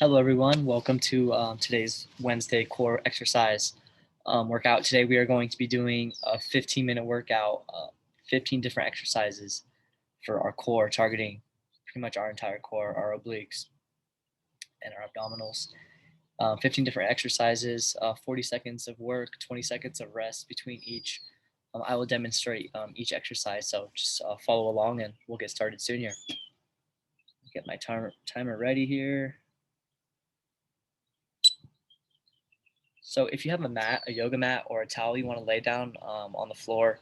Hello everyone, welcome to today's Wednesday core exercise workout. Today we are going to be doing a 15-minute workout, 15 different exercises for our core, targeting pretty much our entire core, our obliques and our abdominals. 15 different exercises, 40 seconds of work, 20 seconds of rest between each. I will demonstrate each exercise, so just follow along and we'll get started soon here. Get my timer ready here. So if you have a mat, a yoga mat, or a towel you want to lay down on the floor,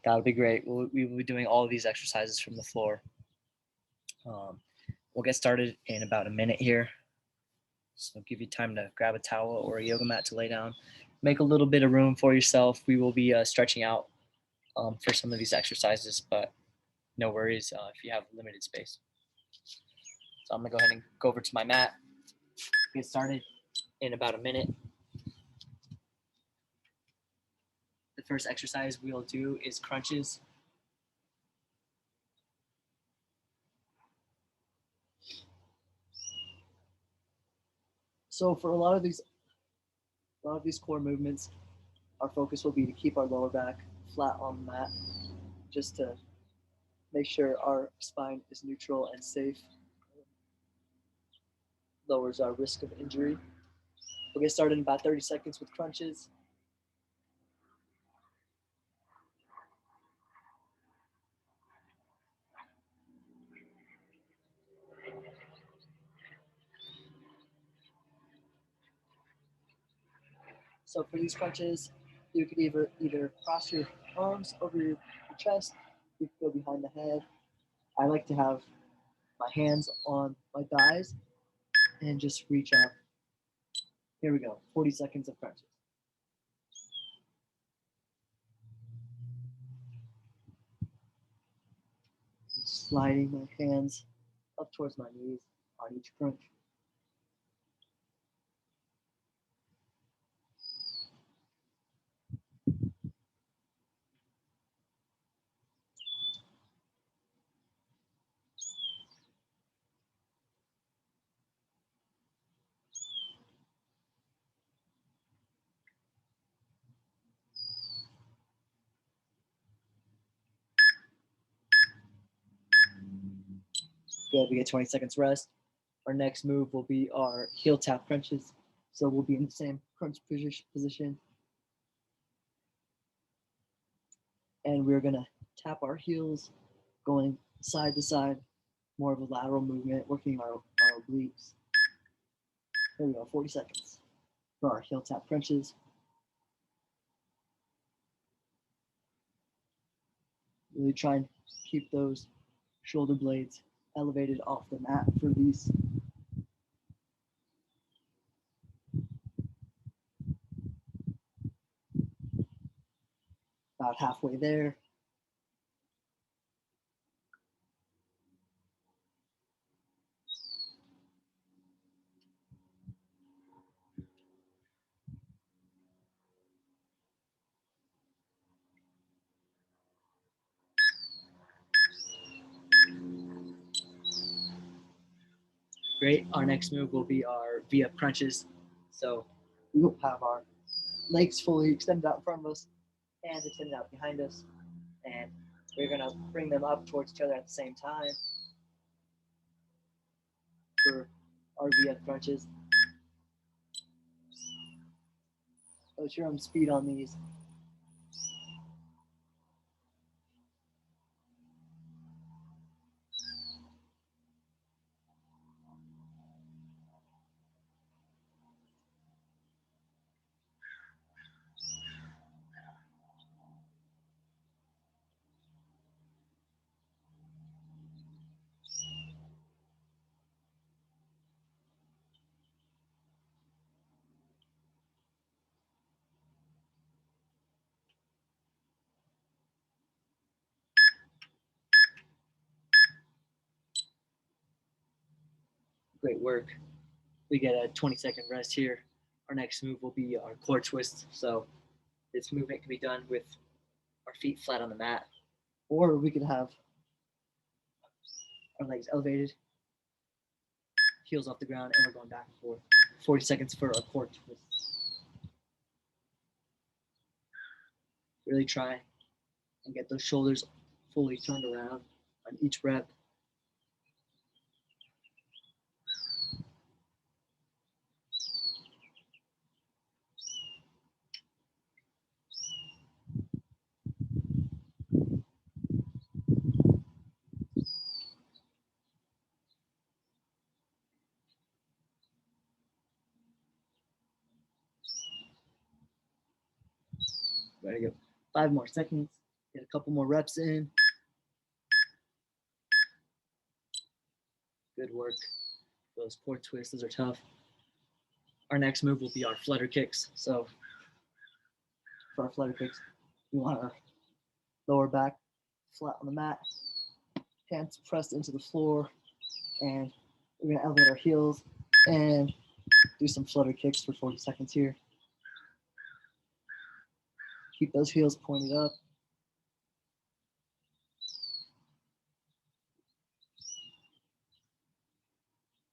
that would be great. We will be doing all of these exercises from the floor. We'll get started in about a minute here. So give you time to grab a towel or a yoga mat to lay down. Make a little bit of room for yourself. We will be stretching out for some of these exercises, but no worries if you have limited space. So I'm going to go ahead and go over to my mat, get started in about a minute. The first exercise we'll do is crunches. So for a lot of these core movements, our focus will be to keep our lower back flat on the mat, just to make sure our spine is neutral and safe. Lowers our risk of injury. We'll get started in about 30 seconds with crunches. So for these crunches, you could either cross your arms over your chest, you could go behind the head. I like to have my hands on my thighs and just reach up. Here we go, 40 seconds of crunches. Sliding my hands up towards my knees on each crunch. Good, we get 20 seconds rest. Our next move will be our heel tap crunches. So we'll be in the same crunch position. And we're gonna tap our heels, going side to side, more of a lateral movement, working our obliques. There we go, 40 seconds for our heel tap crunches. Really try and keep those shoulder blades elevated off the mat for these. About halfway there. Great. Our next move will be our V-up crunches. So we will have our legs fully extended out in front of us, hands extended out behind us, and we're going to bring them up towards each other at the same time for our V-up crunches. Put your own speed on these. Great work. We get a 20-second rest here. Our next move will be our core twist. So this movement can be done with our feet flat on the mat, or we could have our legs elevated, heels off the ground, and we're going back and forth. 40 seconds for our core twist. Really try and get those shoulders fully turned around on each rep. Ready to go. 5 more seconds. Get a couple more reps in. Good work. Those core twists, those are tough. Our next move will be our flutter kicks. So for our flutter kicks, we want to lower back flat on the mat, hands pressed into the floor, and we're going to elevate our heels and do some flutter kicks for 40 seconds here. Keep those heels pointed up.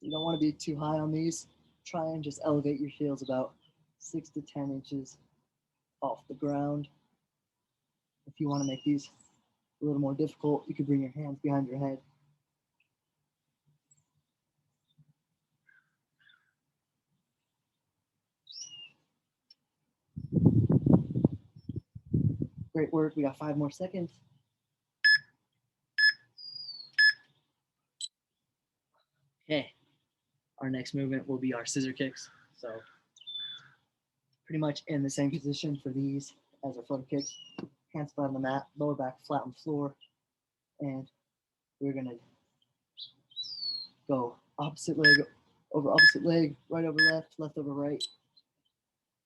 You don't want to be too high on these. Try and just elevate your heels about 6 to 10 inches off the ground. If you want to make these a little more difficult, you could bring your hands behind your head. Great work. We got 5 more seconds. Okay. Our next movement will be our scissor kicks. So pretty much in the same position for these as our flutter kicks. Hands flat on the mat, lower back flat on the floor. And we're going to go opposite leg over opposite leg, right over left, left over right,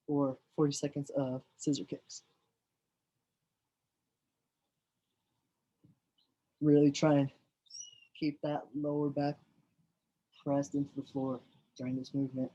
for 40 seconds of scissor kicks. Really try and keep that lower back pressed into the floor during this movement.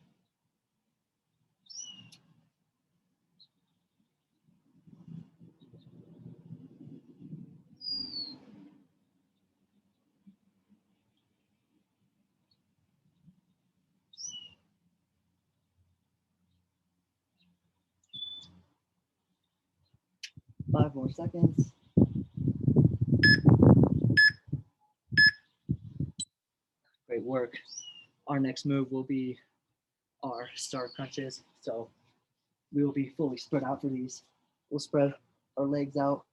Five more seconds. Great work. Our next move will be our star crunches. So we will be fully spread out for these. We'll spread our legs out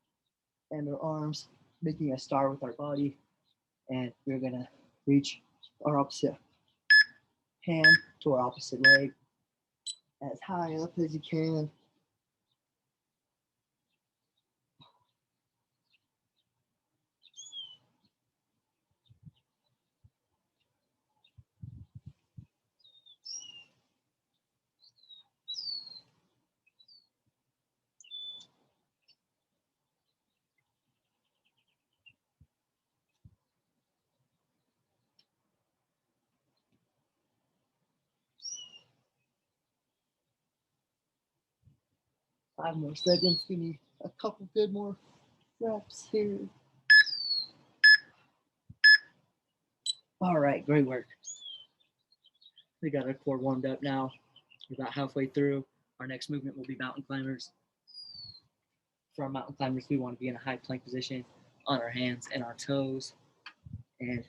and our arms, making a star with our body. And we're gonna reach our opposite hand to our opposite leg as high up as you can. Five more seconds. Give me a couple good more reps here. All right, great work. We got our core warmed up now. We're about halfway through. Our next movement will be mountain climbers. For our mountain climbers, we want to be in a high plank position on our hands and our toes. And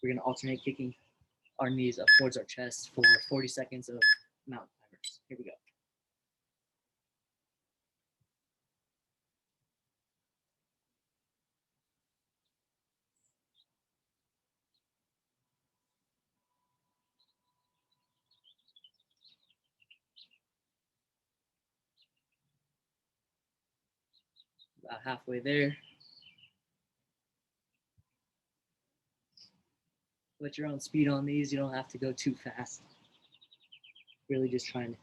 we're going to alternate kicking our knees up towards our chest for 40 seconds of mountain climbers. Here we go. About halfway there. Put your own speed on these. You don't have to go too fast. Really just trying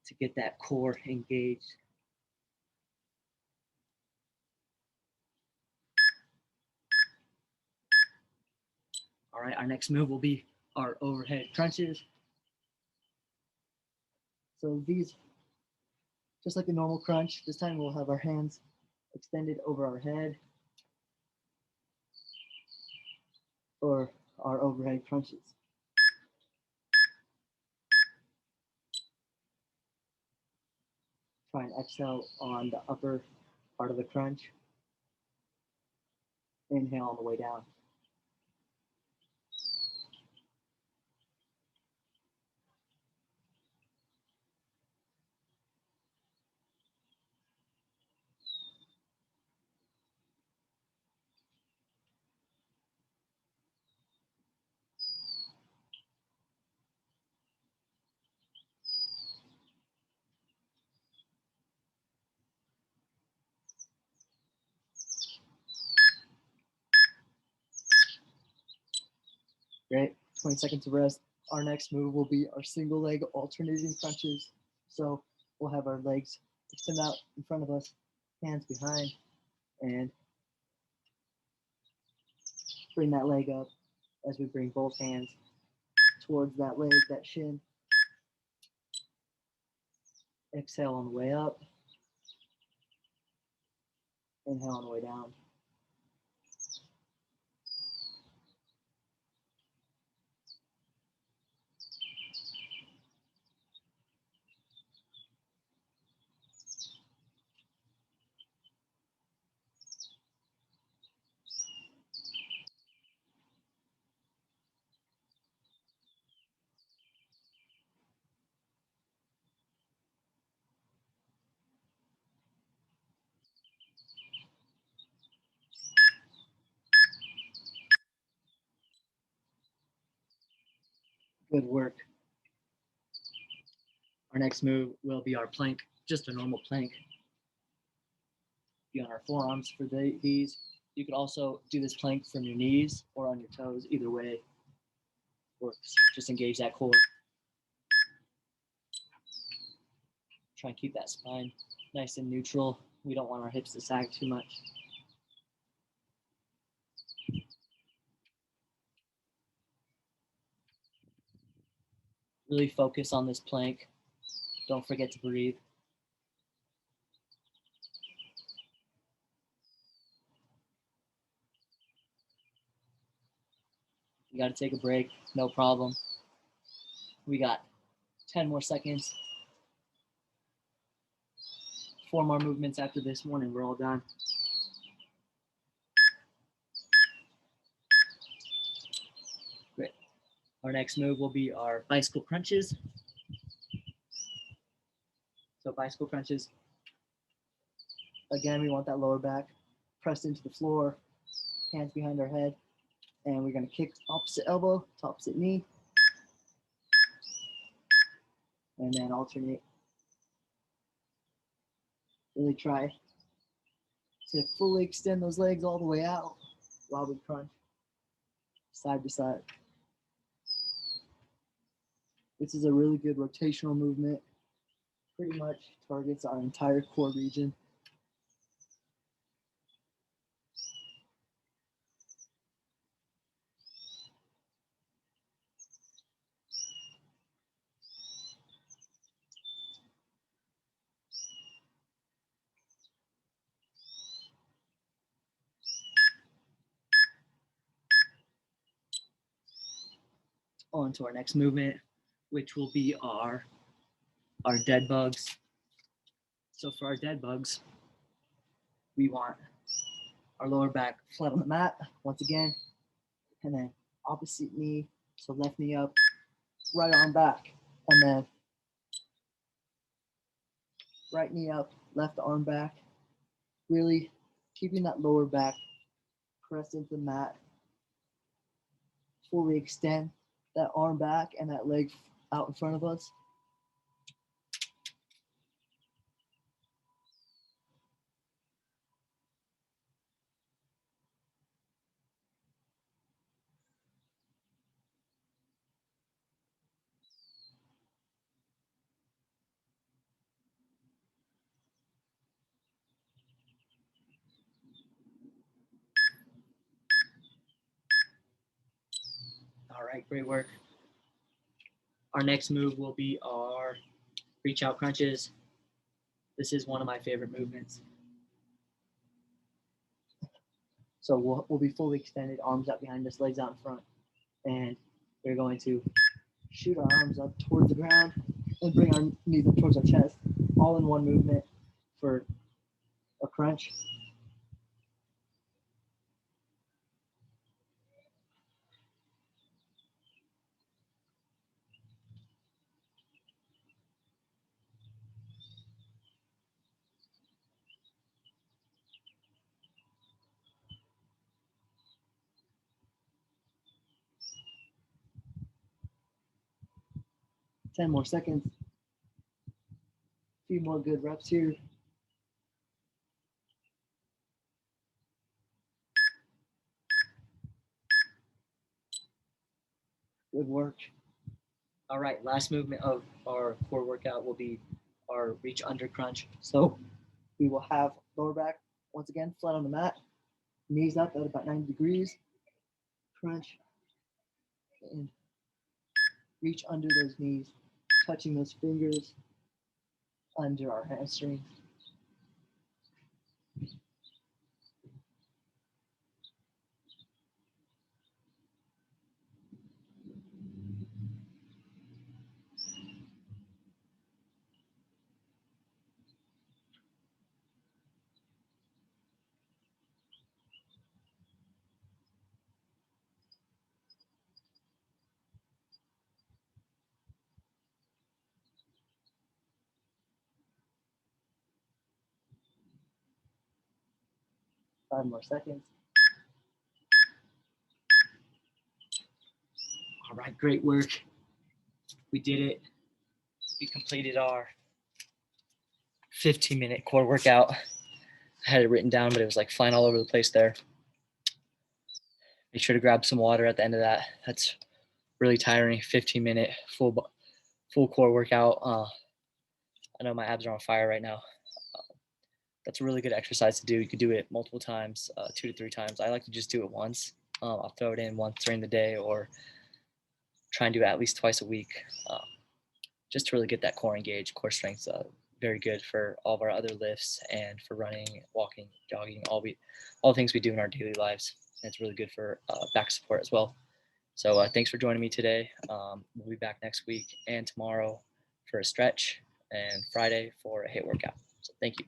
to get that core engaged. All right, our next move will be our overhead crunches. So these, just like a normal crunch, this time we'll have our hands extended over our head for our overhead crunches. Try and exhale on the upper part of the crunch. Inhale on the way down. Great. 20 seconds of rest. Our next move will be our single leg alternating crunches. So we'll have our legs extend out in front of us, hands behind, and bring that leg up as we bring both hands towards that leg, that shin. Exhale on the way up. Inhale on the way down. Good work. Our next move will be our plank, just a normal plank. Be on our forearms for these. You could also do this plank from your knees or on your toes. Either way works. Just engage that core. Try and keep that spine nice and neutral. We don't want our hips to sag too much. Really focus on this plank. Don't forget to breathe. You got to take a break, no problem. We got 10 more seconds. 4 more movements after this one and we're all done. Great. Our next move will be our bicycle crunches. So bicycle crunches. Again, we want that lower back pressed into the floor, hands behind our head, and we're going to kick opposite elbow to opposite knee, and then alternate. Really try to fully extend those legs all the way out while we crunch side to side. This is a really good rotational movement. Pretty much targets our entire core region. On to our next movement, which will be our dead bugs. So for our dead bugs, we want our lower back flat on the mat once again, and then opposite knee, so left knee up, right arm back, and then right knee up, left arm back. Really keeping that lower back pressed into the mat. Fully extend that arm back and that leg out in front of us. All right, great work. Our next move will be our reach out crunches. This is one of my favorite movements. So we'll be fully extended, arms out behind us, legs out in front. And we're going to shoot our arms up towards the ground and bring our knees up towards our chest. all in one movement for a crunch. Ten more seconds. A few more good reps here. Good work. All right, last movement of our core workout will be our reach under crunch. So we will have lower back once again flat on the mat, knees up at about 90 degrees, crunch, and reach under those knees, touching those fingers under our hamstring. Five more seconds. All right, great work. We did it. We completed our 15-minute core workout. I had it written down, but it was like flying all over the place there. Make sure to grab some water at the end of that. That's really tiring. 15-minute full core workout. I know my abs are on fire right now. That's a really good exercise to do. You could do it multiple times, 2 to 3 times. I like to just do it once. I'll throw it in once during the day or try and do it at least twice a week, just to really get that core engaged. Core strength's very good for all of our other lifts and for running, walking, jogging, all the things we do in our daily lives. And it's really good for back support as well. So thanks for joining me today. We'll be back next week and tomorrow for a stretch and Friday for a HIIT workout. So thank you.